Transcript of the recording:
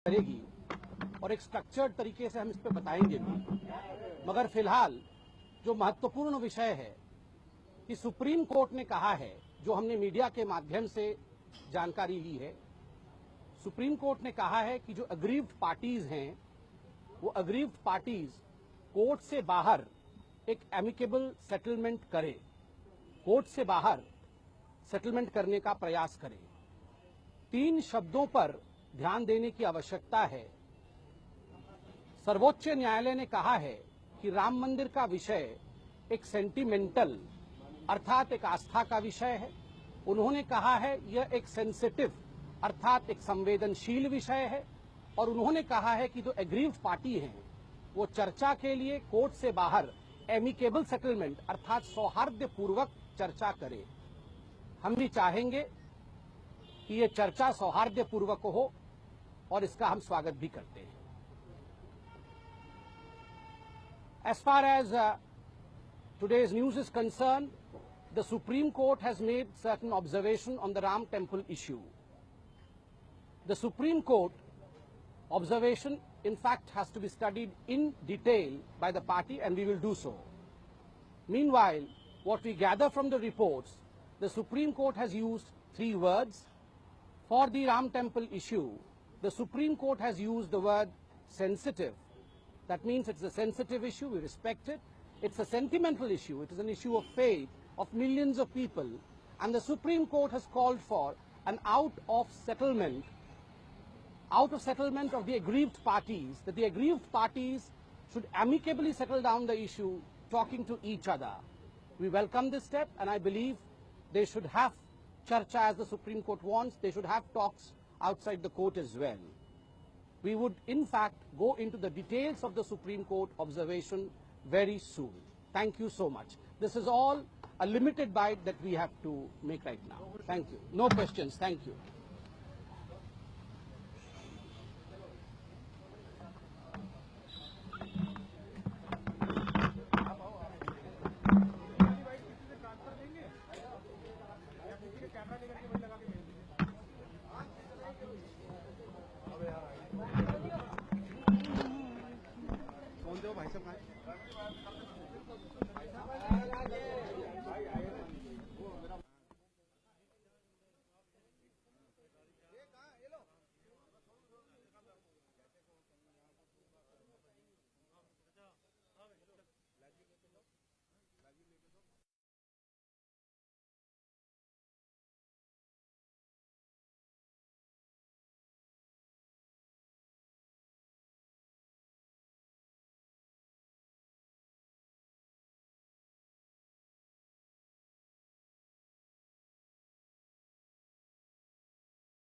करेगी और एक स्ट्रक्चर्ड तरीके से हम इस पे बताएंगे भी। मगर फिलहाल जो महत्वपूर्ण विषय है कि सुप्रीम कोर्ट ने कहा है, जो हमने मीडिया के माध्यम से जानकारी ली है, सुप्रीम कोर्ट ने कहा है कि जो अग्रीव्ड पार्टीज हैं वो अग्रीव्ड पार्टीज कोर्ट से बाहर एक एमिकेबल सेटलमेंट करें, कोर्ट से बाहर सेटलमेंट करने का प्रयास करें। 3 शब्दों पर ध्यान देने की आवश्यकता है। सर्वोच्च न्यायालय ने कहा है कि राम मंदिर का विषय एक सेंटिमेंटल अर्थात एक आस्था का विषय है। उन्होंने कहा है यह एक सेंसिटिव अर्थात एक संवेदनशील विषय है और उन्होंने कहा है कि जो एग्रीव्ड पार्टी हैं वो चर्चा के लिए कोर्ट से बाहर एमिकेबल सेटलमेंट अर्थात सौहार्दपूर्वक चर्चा करे। हम भी चाहेंगे कि ये चर्चा सौहार्दपूर्वक हो और इसका हम स्वागत भी करते हैं। As far as today's news is concerned, the Supreme Court has made certain observation on the Ram Temple issue. The Supreme Court observation, in fact, has to be studied in detail by the party, and we will do so. Meanwhile, what we gather from the reports, the Supreme Court has used 3 words. For the Ram Temple issue, the Supreme Court has used the word sensitive. That means it's a sensitive issue, we respect it. It's a sentimental issue, it is an issue of faith of millions of people. And the Supreme Court has called for an out of settlement of the aggrieved parties, that the aggrieved parties should amicably settle down the issue, talking to each other. We welcome this step, and I believe they should have charcha as the Supreme Court wants. They should have talks outside the court as well. We would, in fact, go into the details of the Supreme Court observation very soon. Thank you so much. This is all a limited bite that we have to make right now. Thank you. No questions. Thank you. भाई साहब